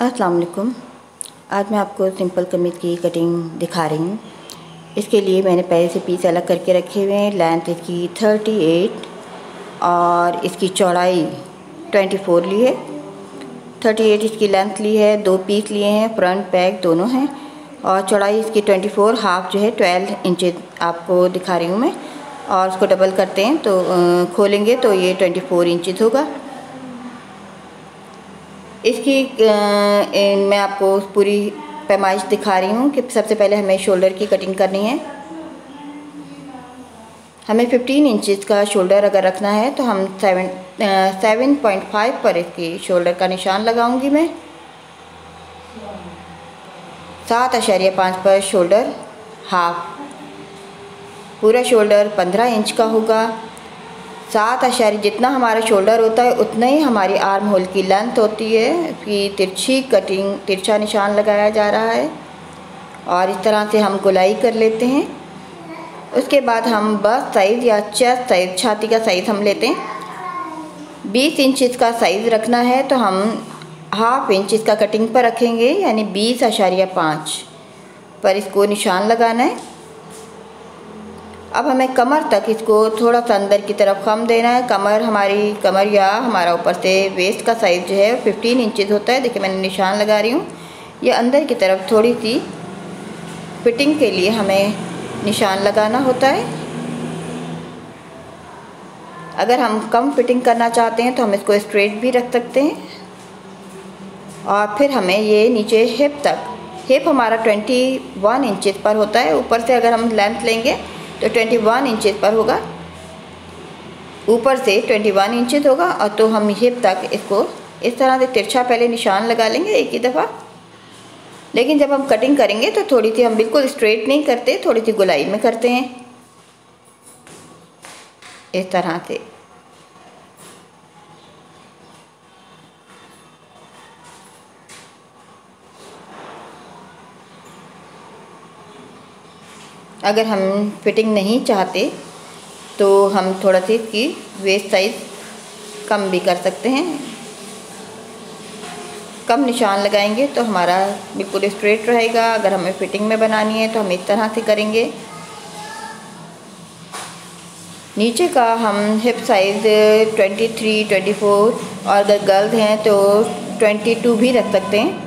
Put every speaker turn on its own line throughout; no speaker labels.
अस्सलाम वालेकुम। आज मैं आपको सिंपल कमीज़ की कटिंग दिखा रही हूँ। इसके लिए मैंने पहले से पीस अलग करके रखे हुए हैं। लेंथ इसकी 38 और इसकी चौड़ाई 24 ली है। 38 इसकी लेंथ ली है। 2 पीस लिए हैं, फ्रंट बैक दोनों हैं। और चौड़ाई इसकी 24, हाफ जो है 12 इंच आपको दिखा रही हूँ मैं। और उसको डबल करते हैं तो खोलेंगे तो ये 24 इंच होगा। इसकी मैं आपको पूरी पैमाइश दिखा रही हूँ कि सबसे पहले हमें शोल्डर की कटिंग करनी है। हमें 15 इंचज़ का शोल्डर अगर रखना है तो हम 7.5 पर इसकी शोल्डर का निशान लगाऊंगी मैं। 7.5 पर शोल्डर हाफ। पूरा शोल्डर 15 इंच का होगा। 7 जितना हमारा शोल्डर होता है उतना ही हमारी आर्म होल की लेंथ होती है कि तिरछी कटिंग, तिरछा निशान लगाया जा रहा है। और इस तरह से हम गोलाई कर लेते हैं। उसके बाद हम बस्ट साइज़ या चेस्ट साइज़, छाती का साइज़ हम लेते हैं। 20 इंच का साइज़ रखना है तो हम हाफ इंच इसका कटिंग पर रखेंगे, यानी 20.5 पर इसको निशान लगाना है। अब हमें कमर तक इसको थोड़ा सा अंदर की तरफ कम देना है। हमारी कमर या हमारा ऊपर से वेस्ट का साइज़ जो है 15 इंचज़ होता है। देखिए मैंने निशान लगा रही हूँ। ये अंदर की तरफ थोड़ी सी फिटिंग के लिए हमें निशान लगाना होता है। अगर हम कम फिटिंग करना चाहते हैं तो हम इसको स्ट्रेट भी रख सकते हैं। और फिर हमें ये नीचे हिप तक, हिप हमारा 21 इंचज़ पर होता है। ऊपर से अगर हम लेंथ लेंगे तो 21 इंचज़ पर होगा। ऊपर से 21 इंचज़ होगा। और तो हम हिप तक इसको इस तरह से तिरछा पहले निशान लगा लेंगे एक ही दफ़ा। लेकिन जब हम कटिंग करेंगे तो थोड़ी सी हम बिल्कुल स्ट्रेट नहीं करते, थोड़ी सी गोलाई में करते हैं इस तरह से। अगर हम फिटिंग नहीं चाहते तो हम थोड़ा सी इसकी वेस्ट साइज़ कम भी कर सकते हैं। कम निशान लगाएंगे तो हमारा बिल्कुल स्ट्रेट रहेगा। अगर हमें फिटिंग में बनानी है तो हम इस तरह से करेंगे। नीचे का हम हिप साइज़ 23, 24 और अगर गर्ल्स हैं तो 22 भी रख सकते हैं।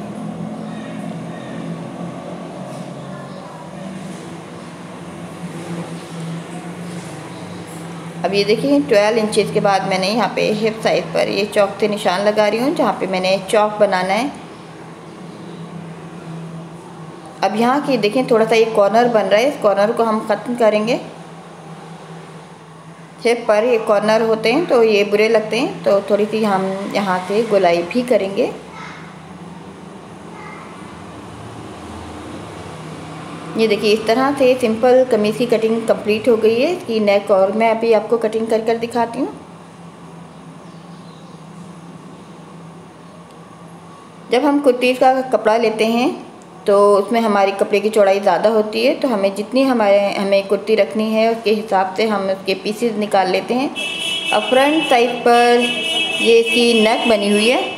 अब ये देखिए 12 इंचज़ के बाद मैंने यहाँ पे हिप साइज़ पर ये चौक से निशान लगा रही हूँ, जहाँ पे मैंने चौक बनाना है। अब यहाँ की देखें थोड़ा सा ये कॉर्नर बन रहा है, इस कॉर्नर को हम ख़त्म करेंगे। हिप पर ये कॉर्नर होते हैं तो ये बुरे लगते हैं, तो थोड़ी सी हम यहाँ से गोलाई भी करेंगे। ये देखिए इस तरह से सिंपल कमीज़ की कटिंग कंप्लीट हो गई है। इसकी नेक और मैं अभी आपको कटिंग कर कर दिखाती हूँ। जब हम कुर्तीज़ का कपड़ा लेते हैं तो उसमें हमारी कपड़े की चौड़ाई ज़्यादा होती है, तो हमें जितनी हमें कुर्ती रखनी है उसके हिसाब से हम उसके पीसेस निकाल लेते हैं। अब फ्रंट साइड पर ये इसकी नेक बनी हुई है,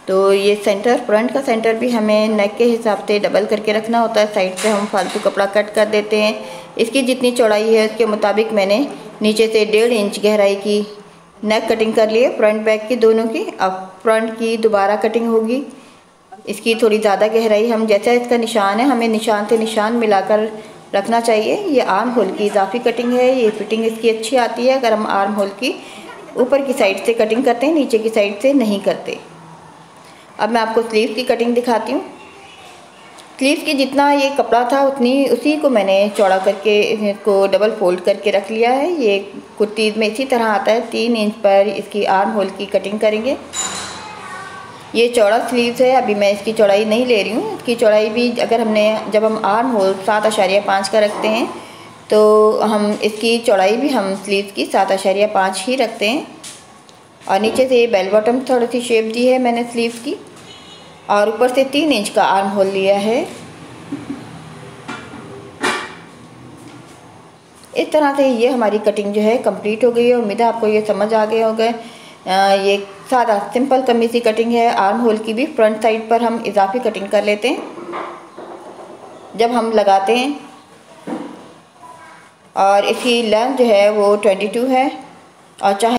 तो ये सेंटर, फ्रंट का सेंटर भी हमें नेक के हिसाब से डबल करके रखना होता है। साइड से हम फालतू कपड़ा कट कर देते हैं। इसकी जितनी चौड़ाई है उसके मुताबिक मैंने नीचे से 1.5 इंच गहराई की नेक कटिंग कर ली है, फ्रंट बैक की दोनों की। अब फ्रंट की दोबारा कटिंग होगी। इसकी थोड़ी ज़्यादा गहराई, हम जैसा इसका निशान है हमें निशान से निशान मिलाकर रखना चाहिए। ये आर्म होल की इजाफी कटिंग है। ये फिटिंग इसकी अच्छी आती है अगर हम आर्म होल की ऊपर की साइड से कटिंग करते हैं, नीचे की साइड से नहीं करते। अब मैं आपको स्लीव की कटिंग दिखाती हूँ। स्लीव की जितना ये कपड़ा था उसी को मैंने चौड़ा करके इसको डबल फोल्ड करके रख लिया है। ये कुर्ती में इसी तरह आता है। 3 इंच पर इसकी आर्म होल की कटिंग करेंगे। ये चौड़ा स्लीव्स है, अभी मैं इसकी चौड़ाई नहीं ले रही हूँ। इसकी चौड़ाई भी जब हम आर्म होल 7.5 का रखते हैं तो हम इसकी चौड़ाई भी हम स्लीव्स की 7.5 ही रखते हैं। और नीचे से ये बेल बॉटम थोड़ी सी शेप दी है मैंने स्लीव्स की, और ऊपर से 3 इंच का आर्म होल लिया है। इस तरह से ये हमारी कटिंग जो है कंप्लीट हो गई है। उम्मीद है आपको ये समझ आ गए होगा ये सादा सिंपल कमीज की कटिंग है। आर्म होल की भी फ्रंट साइड पर हम इजाफी कटिंग कर लेते हैं जब हम लगाते हैं। और इसकी लेंथ जो है वो 22 है और चाहे